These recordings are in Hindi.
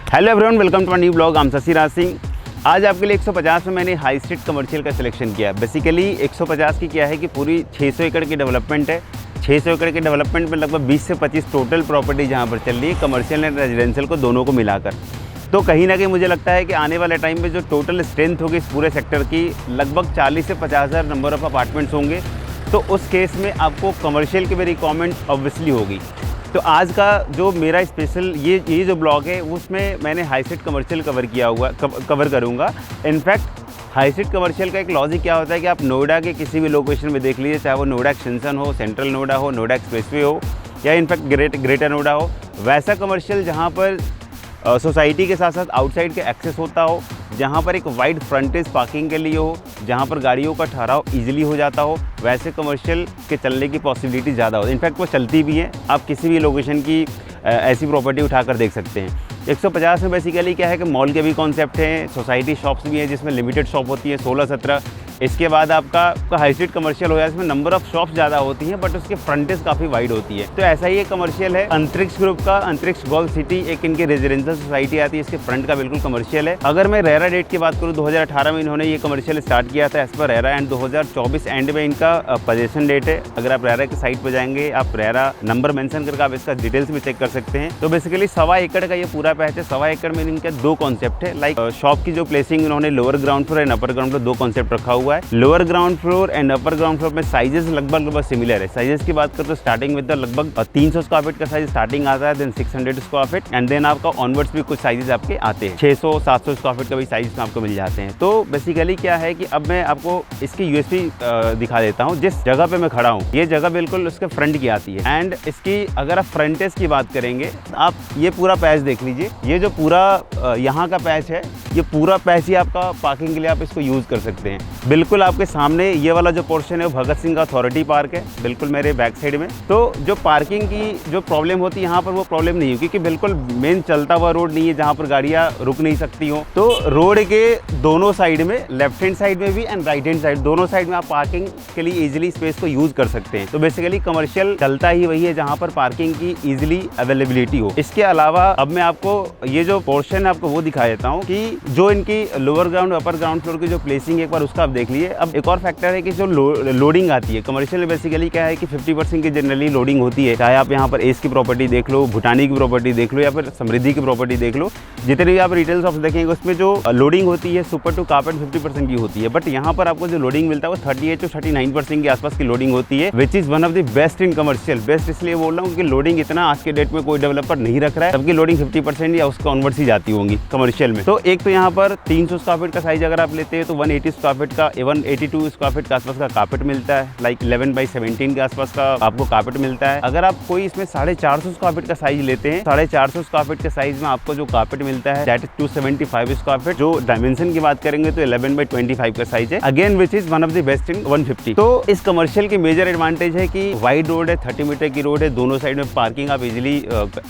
Hello everyone, welcome to my new blog. Shashi Raj Singh. आज आपके लिए 150 में मैंने हाई स्ट्रीट कमर्शियल का सिलेक्शन किया। बेसिकली 150 की क्या है कि पूरी 600 एकड़ की डेवलपमेंट है। 600 एकड़ के डेवलपमेंट में लगभग 20 से 25 टोटल प्रॉपर्टी जहाँ पर चल रही है, कमर्शियल एंड रेजिडेंशियल को दोनों को मिलाकर। तो कहीं ना कहीं मुझे लगता है कि आने वाले टाइम में जो टोटल स्ट्रेंथ होगी इस पूरे सेक्टर की, लगभग 40 से 50 हज़ार नंबर ऑफ़ अपार्टमेंट्स होंगे। तो उस केस में आपको कमर्शियल की भी रिक्वायरमेंट ऑब्वियसली होगी। तो आज का जो मेरा स्पेशल ये जो ब्लॉग है उसमें मैंने हाई स्ट्रीट कमर्शियल कवर करूँगा। इनफैक्ट हाई स्ट्रीट कमर्शियल का एक लॉजिक क्या होता है कि आप नोएडा के किसी भी लोकेशन में देख लीजिए, चाहे वो नोएडा एक्सटेंशन हो, सेंट्रल नोएडा हो, नोएडा एक्सप्रेसवे हो, या इनफैक्ट ग्रेटर नोएडा हो, वैसा कमर्शियल जहाँ पर सोसाइटी के साथ साथ आउटसाइड के एक्सेस होता हो, जहाँ पर एक वाइड फ्रंटेज पार्किंग के लिए हो, जहाँ पर गाड़ियों का ठहराव इजीली हो जाता हो, वैसे कमर्शियल के चलने की पॉसिबिलिटी ज़्यादा हो। इनफैक्ट वो चलती भी है। आप किसी भी लोकेशन की ऐसी प्रॉपर्टी उठाकर देख सकते हैं। 150 में बेसिकली क्या है कि मॉल के भी कॉन्सेप्ट हैं, सोसाइटी शॉप्स भी हैं जिसमें लिमिटेड शॉप होती है 16-17। इसके बाद आपका हाई स्ट्रीट कमर्शियल हो जाए, इसमें नंबर ऑफ शॉप्स ज़्यादा होती हैं बट उसके फ्रंटेज काफ़ी वाइड होती है। तो ऐसा ही एक कमर्शियल है अंतरिक्ष ग्रुप का। अंतरिक्ष गोल्फ सिटी एक इनकी रेजिडेंशियल सोसाइटी आती है, इसके फ्रंट का बिल्कुल कमर्शियल है। अगर मैं रेरा डेट की बात करूँ, 2018 में इन्होंने ये कमर्शियल स्टार्ट किया था as per RERA, and 2024 and में इनका पोजीशन डेट है। अगर आप रेरा की साइट पर जाएंगे, आप रेरा नंबर मेंशन करके आप इसका डिटेल्स भी चेक कर सकते हैं। तो बेसिकली 1.25 एकड़ का ये पूरा पैच है। 1.25 एकड़ में इनके दो कॉन्सेप्ट है। लाइक शॉप की जो प्लेसिंग इन्होंने lower ground floor and upper ground floor दो कॉन्सेप्ट रखा हुआ है। Lower ground floor and upper ground floor में साइजेस लगभग सिमिलर है। साइजेस की बात करें तो स्टार्टिंग विद लगभग 300 स्क्वायर फीट का साइज स्टार्टिंग आता है, then 600 square feet, and then आपका ऑनवर्ड्स भी कुछ साइजेस आपके आते हैं। 600-700 स्क्वायर फीट का भी साइज में आपको मिल जाते हैं। तो बेसिकली क्या है कि अब मैं आपको इसकी यूएसपी दिखा देता हूँ। जिस जगह पे मैं खड़ा हूँ, ये जगह बिल्कुल उसके फ्रंट की आती है। एंड इसकी अगर आप फ्रंटेज की बात करेंगे, आप ये पूरा पैच देख लीजिए। ये जो पूरा यहाँ का पैच है, ये पूरा पैच ही आपका पार्किंग के लिए आप इसको यूज कर सकते हैं। बिल्कुल आपके सामने ये वाला जो पोर्शन है वो भगत सिंह का अथॉरिटी पार्क है, बिल्कुल मेरे बैक साइड में। तो जो पार्किंग की जो प्रॉब्लम होती है यहाँ पर, वो प्रॉब्लम नहीं होगी, क्योंकि बिल्कुल मेन चलता हुआ रोड नहीं है जहाँ पर गाड़ियाँ रुक नहीं सकती हो। तो रोड के दोनों साइड में, लेफ्ट हैंड साइड में भी एंड राइट हैंड साइड, दोनों साइड में आप पार्किंग के लिए इजीली स्पेस को यूज कर सकते हैं। तो बेसिकली कमर्शियल चलता ही वही है जहाँ पर पार्किंग की इजीली अवेलेबिलिटी हो। इसके अलावा अब मैं आपको ये जो पोर्शन है आपको वो दिखा देता हूँ कि जो इनकी लोअर ग्राउंड अपर ग्राउंड फ्लोर की जो प्लेसिंग है, एक बार उसका आप देख लीजिए। अब एक और फैक्टर है कि जो लोडिंग आती है कमर्शियल, बेसिकली क्या है कि 50% की जनरली लोडिंग होती है। चाहे आप यहाँ पर एस की प्रॉपर्टी देख लो, भूटानी की प्रॉपर्टी देख लो, या फिर समृद्धि की प्रॉपर्टी देख लो, जितने भी आप रिटेल शॉप्स देखेंगे उसमें जो लोडिंग होती है सुपर टू कारपेट 50% की होती है। बट यहाँ पर आपको जो लोडिंग मिलता है वो 38 से 39% के आसपास की लोडिंग होती है, which is one of the best in commercial. Best इसलिए बोल रहा हूँ कि लोडिंग इतना आज के डेट में कोई डेवलपर नहीं रख रहा है। सबकी लोडिंग 50% या उसका ऑनवर्ड्स ही जाती होंगी कमर्शियल में। तो एक तो यहाँ पर 300 स्क्वायर फीट का साइज अगर आप लेते हैं तो 180 स्क्वायर फीट का, 182 स्क्वायर फीट के आसपास का कार्पेट मिलता है। लाइक 11/17 के आसपास का आपको कार्पेट मिलता है। अगर आप कोई इसमें 450 स्क्वायर फीट का साइज लेते हैं, 450 स्क्वायर फीट के साइज में आपको जो कार्पेट मिलता है दैट इज 275 स्क्वायर फीट। जो डायमेंशन की बात करेंगे तो 11/25 का साइज है, again which is one of the best in 150। तो इस कमर्शियल की मेजर एडवांटेज है कि वाइड रोड है, 30 मीटर की रोड है, दोनों साइड में पार्किंग आप इजिली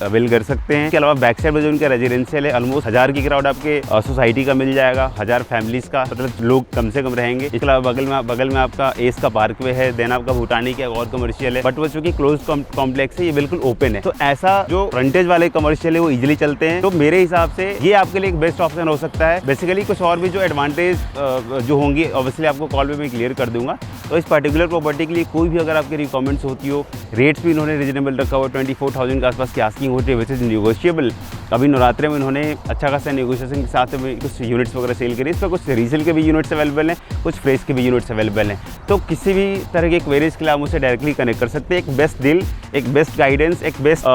अवेल कर सकते हैं। इसके अलावा बैक साइड में जो उनका रेजिडेंशियल है, ऑलमोस्ट 1000 की क्राउड आपके सोसाइटी का मिल जाएगा, 1000 फैमिलीज का, मतलब लोग कम से कम रहेंगे। इसके अलावा बगल में आपका एस का पार्कवे है, देन आपका भूटानी का और कमर्शियल है, बट वो चूंकि क्लोज कॉम्प्लेक्स है, ये बिल्कुल ओपन है। तो ऐसा जो फ्रंटेज वाले कमर्शियल है वो इजीली चलते हैं। तो मेरे हिसाब से ये आपके लिए एक बेस्ट ऑप्शन हो सकता है। बेसिकली कुछ और भी जो एडवांटेज जो होंगी ऑब्वियसली आपको कॉल पे मैं क्लियर कर दूंगा। तो इस पर्टिकुलर प्रॉपर्टी के लिए कोई भी अगर आपकी रिक्वायरमेंट्स होती हो, रेट्स भी इन्होंने रीजनेबल रखा हुआ, 24,000 के आसपास की आस्किंग होती है, विच इज नेगोशिएबल। अभी नवरात्रे में इन्होंने अच्छा खासा नेगोशिएशन के साथ में कुछ यूनिट्स वगैरह सेल करी। इस पर कुछ रीसेल के भी यूनिट्स अवेलेबल हैं, कुछ फ्रेश के भी यूनिट्स अवेलेबल हैं। तो किसी भी तरह के क्वेरीज के लिए आप मुझसे डायरेक्टली कनेक्ट कर सकते हैं। एक बेस्ट डील, एक बेस्ट गाइडेंस, एक बेस्ट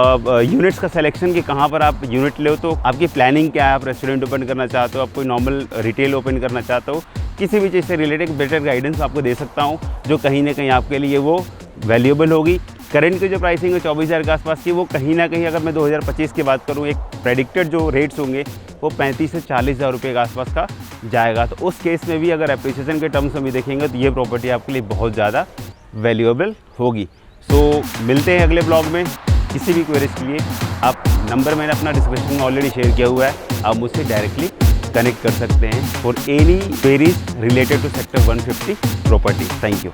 यूनिट्स का सिलेक्शन कि कहाँ पर आप यूनिट ले हो, तो आपकी प्लानिंग क्या है, आप रेस्टोरेंट ओपन करना चाहते हो, आप कोई नॉर्मल रिटेल ओपन करना चाहते हो, किसी भी चीज़ से रिलेटेड बेटर गाइडेंस आपको दे सकता हूँ, जो कहीं ना कहीं आपके लिए वो वैल्यूएबल होगी। करंट की जो प्राइसिंग है 24,000 के आसपास की, वो कहीं ना कहीं अगर मैं 2025 की बात करूँ, एक प्रेडिक्टेड जो रेट्स होंगे वो 35 से 40,000 रुपये के आसपास का जाएगा। तो उस केस में भी अगर एप्रिसिएशन के टर्म्स में भी देखेंगे तो ये प्रॉपर्टी आपके लिए बहुत ज़्यादा वैल्यूएबल होगी। सो मिलते हैं अगले ब्लॉग में। किसी भी क्वेरीज के लिए आप नंबर मैंने अपना डिस्क्रिप्शन में ऑलरेडी शेयर किया हुआ है, आप मुझसे डायरेक्टली कनेक्ट कर सकते हैं for any queries related to sector 150 property. Thank you.